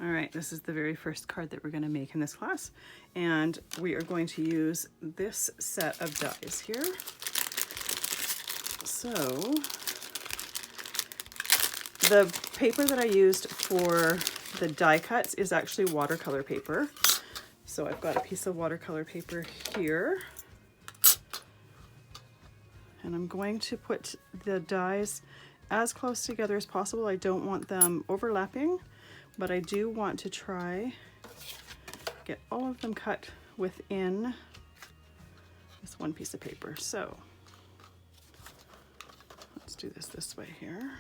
All right, this is the very first card that we're going to make in this class, and we are going to use this set of dies here. So the paper that I used for the die cuts is actually watercolor paper. So I've got a piece of watercolor paper here, and I'm going to put the dies as close together as possible. I don't want them overlapping, but I do want to try get all of them cut within this one piece of paper. So let's do this way here.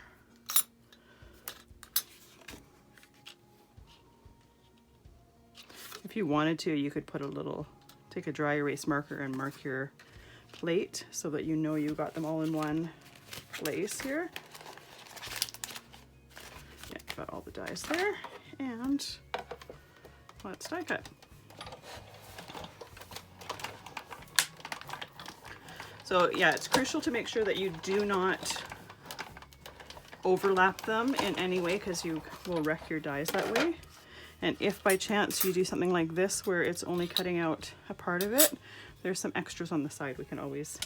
If you wanted to, you could put take a dry erase marker and mark your plate so that you know you got them all in one place here. Yeah, got all the dies there, and let's die cut. So yeah, it's crucial to make sure that you do not overlap them in any way, because you will wreck your dies that way. And if by chance you do something like this where it's only cutting out a part of it, there's some extras on the side. We can always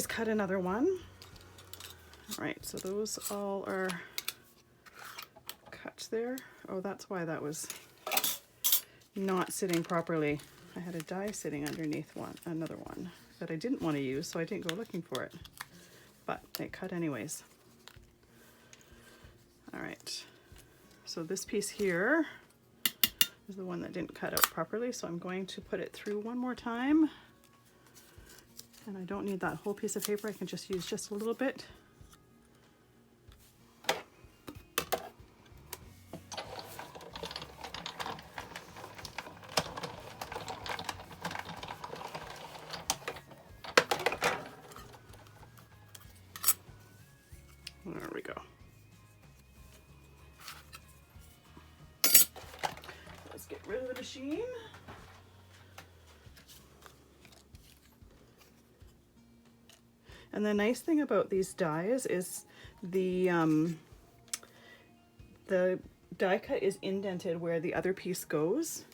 cut another one. All right, so those all are cut there. Oh, that's why that was not sitting properly. I had a die sitting underneath another one that I didn't want to use, so I didn't go looking for it. But it cut anyways. All right. So this piece here is the one that didn't cut out properly, so I'm going to put it through one more time. And I don't need that whole piece of paper, I can just use just a little bit. There we go. Get rid of the machine. And the nice thing about these dies is the die cut is indented where the other piece goes,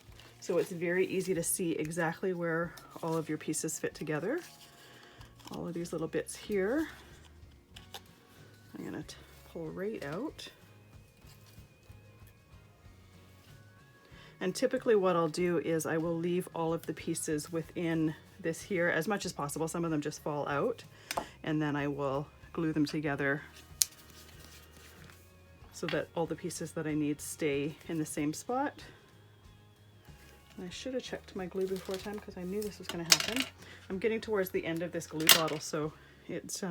so it's very easy to see exactly where all of your pieces fit together. All of these little bits here, I'm gonna pull right out. And typically what I'll do is I will leave all of the pieces within this here as much as possible. Some of them just fall out, and then I will glue them together so that all the pieces that I need stay in the same spot. And I should have checked my glue before time because I knew this was going to happen. I'm getting towards the end of this glue bottle, so it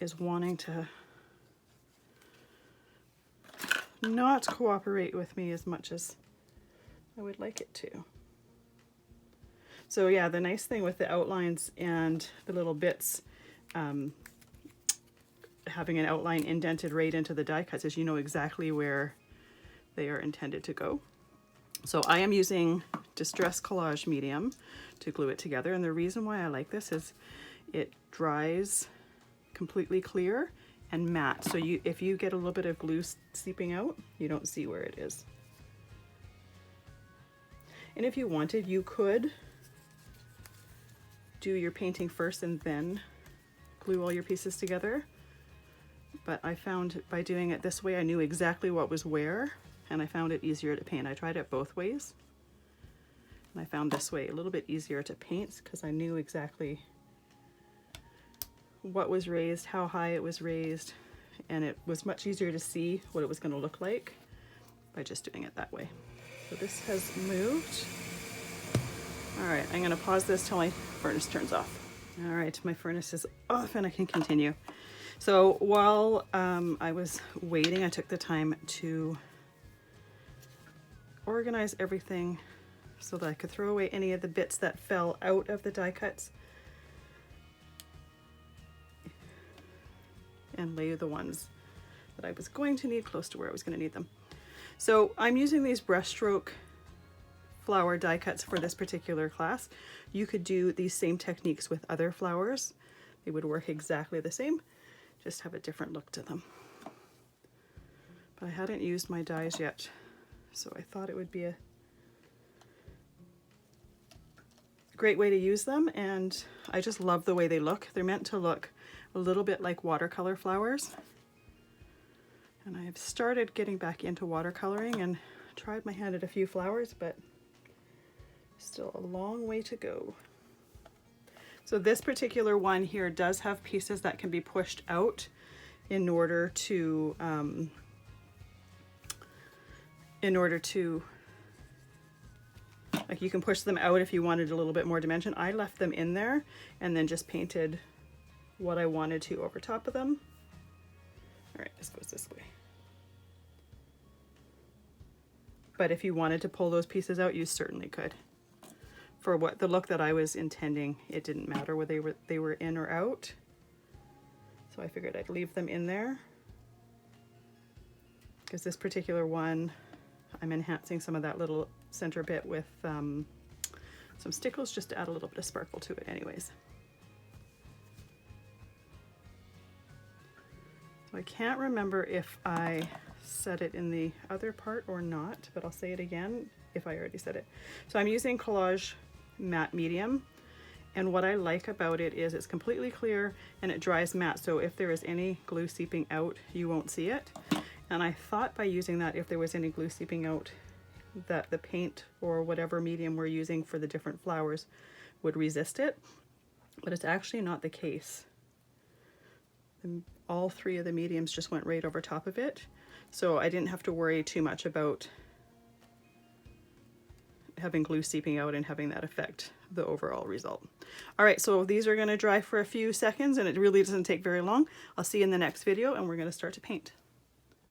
is wanting to not cooperate with me as much as I would like it to. So yeah, the nice thing with the outlines and the little bits having an outline indented right into the die cuts is you know exactly where they are intended to go. So I am using Distress Collage Medium to glue it together, and the reason why I like this is it dries completely clear and matte. So if you get a little bit of glue seeping out, you don't see where it is. And if you wanted, you could do your painting first and then glue all your pieces together. But I found by doing it this way, I knew exactly what was where, and I found it easier to paint. I tried it both ways, and I found this way a little bit easier to paint because I knew exactly what was raised, how high it was raised, and it was much easier to see what it was going to look like by just doing it that way. So this has moved. All right, I'm going to pause this till my furnace turns off. All right, my furnace is off and I can continue. So while I was waiting, I took the time to organize everything so that I could throw away any of the bits that fell out of the die cuts and lay the ones that I was going to need close to where I was going to need them. So I'm using these Brushstroke flower die cuts for this particular class. You could do these same techniques with other flowers. They would work exactly the same, just have a different look to them. but I hadn't used my dyes yet, so I thought it would be a great way to use them, and I just love the way they look. They're meant to look a little bit like watercolor flowers, and I have started getting back into watercoloring and tried my hand at a few flowers, but still a long way to go. So this particular one here does have pieces that can be pushed out in order to like, you can push them out if you wanted a little bit more dimension. I left them in there and then just painted what I wanted to over top of them. All right, this goes this way. But if you wanted to pull those pieces out, you certainly could. For what the look that I was intending, it didn't matter whether they were in or out. So I figured I'd leave them in there, because this particular one, I'm enhancing some of that little center bit with some Stickles just to add a little bit of sparkle to it anyways. So I can't remember if I said it in the other part or not, but I'll say it again if I already said it. So I'm using Collage matte medium, and what I like about it is it's completely clear and it dries matte, so if there is any glue seeping out, you won't see it. And I thought by using that, if there was any glue seeping out, that the paint or whatever medium we're using for the different flowers would resist it, but it's actually not the case. And all three of the mediums just went right over top of it, so I didn't have to worry too much about having glue seeping out and having that affect the overall result. All right, so these are going to dry for a few seconds, and it really doesn't take very long. I'll see you in the next video, and we're going to start to paint.